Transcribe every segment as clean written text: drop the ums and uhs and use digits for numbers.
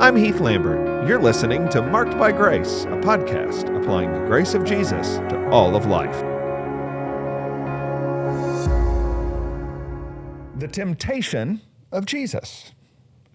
I'm Heath Lambert. You're listening to Marked by Grace, a podcast applying the grace of Jesus to all of life. The temptation of Jesus.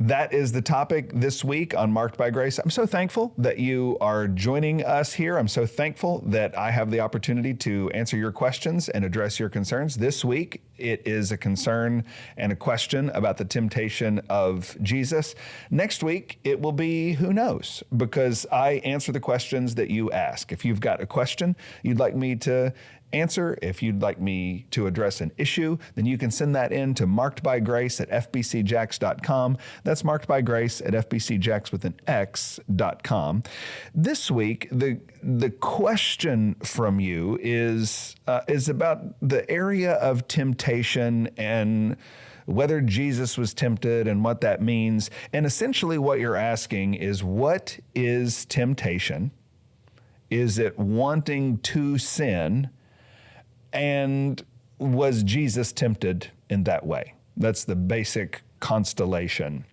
That is the topic this week on Marked by Grace. I'm so thankful that you are joining us here. I'm so thankful that I have the opportunity to answer your questions and address your concerns. This week, it is a concern and a question about the temptation of Jesus. Next week, it will be who knows, because I answer the questions that you ask. If you've got a question you'd like me to answer, if you'd like me to address an issue, then you can send that in to markedbygrace@fbcjax.com. That's markedbygrace@fbcjax.com. This week, the question from you is about the area of temptation and whether Jesus was tempted and what that means. And essentially what you're asking is, what is temptation? Is it wanting to sin? And was Jesus tempted in that way? That's the basic constellation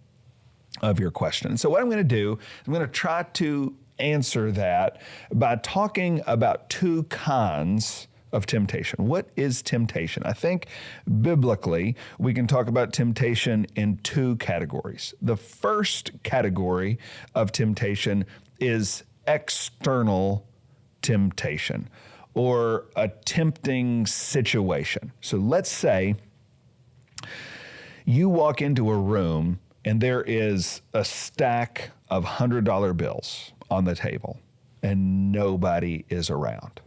of your question. So what I'm going to do, I'm going to try to answer that by talking about two kinds of temptation. What is temptation? I think biblically, we can talk about temptation in two categories. The first category of temptation is external temptation, or a tempting situation. So let's say you walk into a room and there is a stack of $100 bills on the table and nobody is around.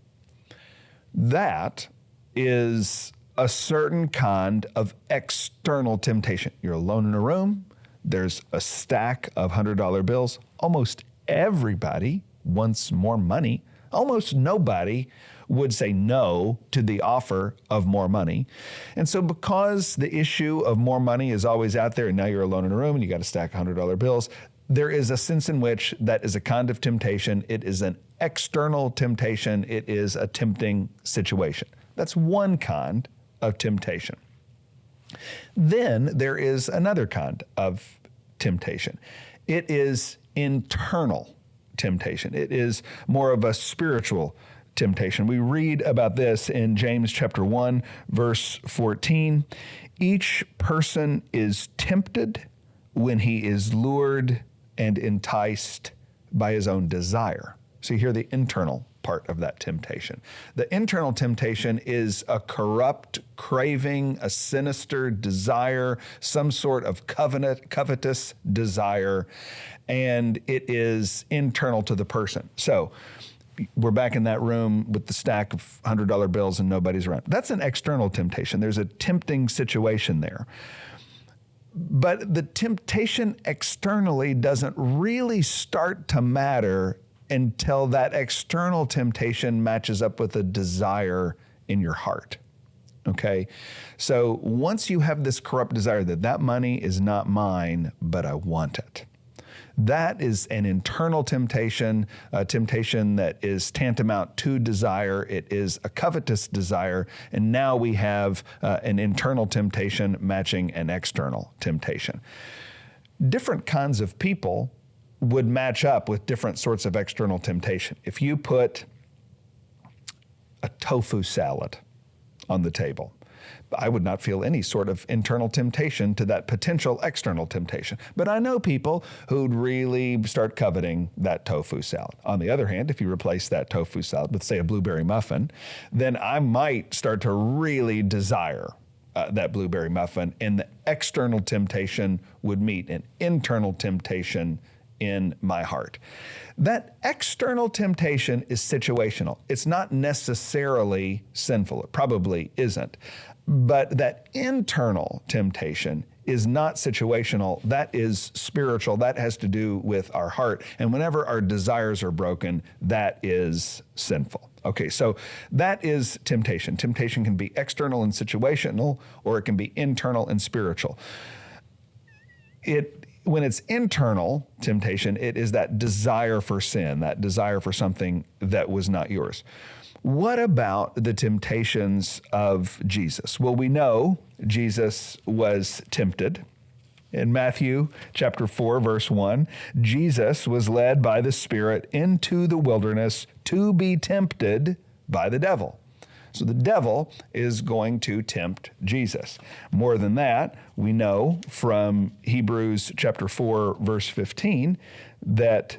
That is a certain kind of external temptation. You're alone in a room, there's a stack of $100 bills. Almost everybody wants more money. Almost nobody would say no to the offer of more money. And so because the issue of more money is always out there, and now you're alone in a room and you got a stack of $100 bills, there is a sense in which that is a kind of temptation. It is an external temptation. It is a tempting situation. That's one kind of temptation. Then there is another kind of temptation. It is internal temptation. It is more of a spiritual temptation. We read about this in James chapter 1, verse 14. Each person is tempted when he is lured and enticed by his own desire. So you hear the internal part of that temptation. The internal temptation is a corrupt craving, a sinister desire, some sort of covetous desire, and it is internal to the person. So we're back in that room with the stack of $100 bills and nobody's around. That's an external temptation. There's a tempting situation there. But the temptation externally doesn't really start to matter until that external temptation matches up with a desire in your heart. Okay? So once you have this corrupt desire that money is not mine, but I want it, that is an internal temptation, a temptation that is tantamount to desire. It is a covetous desire. And now we have an internal temptation matching an external temptation. Different kinds of people would match up with different sorts of external temptation. If you put a tofu salad on the table, I would not feel any sort of internal temptation to that potential external temptation. But I know people who'd really start coveting that tofu salad. On the other hand, if you replace that tofu salad with, say, a blueberry muffin, then I might start to really desire that blueberry muffin, and the external temptation would meet an internal temptation in my heart. That external temptation is situational. It's not necessarily sinful. It probably isn't. But that internal temptation is not situational. That is spiritual. That has to do with our heart. And whenever our desires are broken, that is sinful. Okay, so that is temptation. Temptation can be external and situational, or it can be internal and spiritual. When it's internal temptation, it is that desire for sin, that desire for something that was not yours. What about the temptations of Jesus? Well, we know Jesus was tempted In Matthew chapter 4, verse 1, Jesus was led by the Spirit into the wilderness to be tempted by the devil. So the devil is going to tempt Jesus. More than that, we know from Hebrews chapter 4, verse 15, that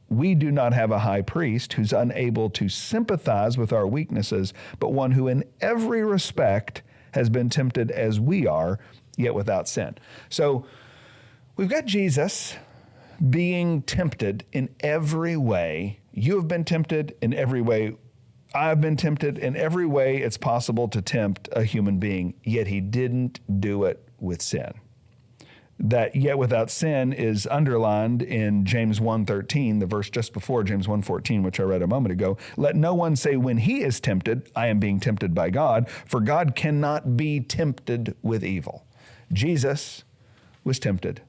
we do not have a high priest who's unable to sympathize with our weaknesses, but one who in every respect has been tempted as we are, yet without sin. So we've got Jesus being tempted in every way. You have been tempted in every way. I've been tempted in every way it's possible to tempt a human being, yet he didn't do it with sin. That yet without sin is underlined in James 1:13, the verse just before James 1:14, which I read a moment ago. Let no one say when he is tempted, I am being tempted by God, for God cannot be tempted with evil. Jesus was tempted.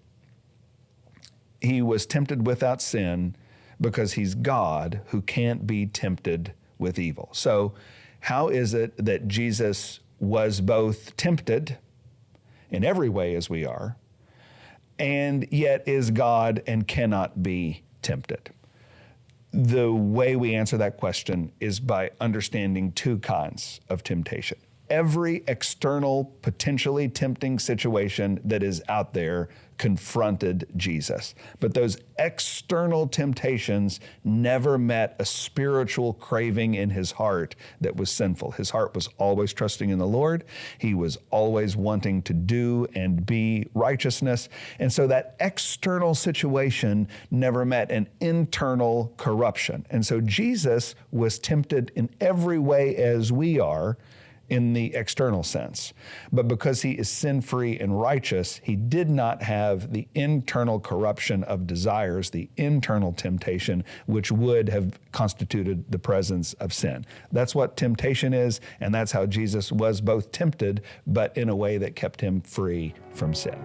He was tempted without sin because he's God who can't be tempted with evil. So how is it that Jesus was both tempted in every way as we are, and yet is God and cannot be tempted? The way we answer that question is by understanding two kinds of temptation. Every external, potentially tempting situation that is out there confronted Jesus. But those external temptations never met a spiritual craving in his heart that was sinful. His heart was always trusting in the Lord. He was always wanting to do and be righteousness. And so that external situation never met an internal corruption. And so Jesus was tempted in every way as we are, in the external sense. But because he is sin-free and righteous, he did not have the internal corruption of desires, the internal temptation, which would have constituted the presence of sin. That's what temptation is, and that's how Jesus was both tempted, but in a way that kept him free from sin.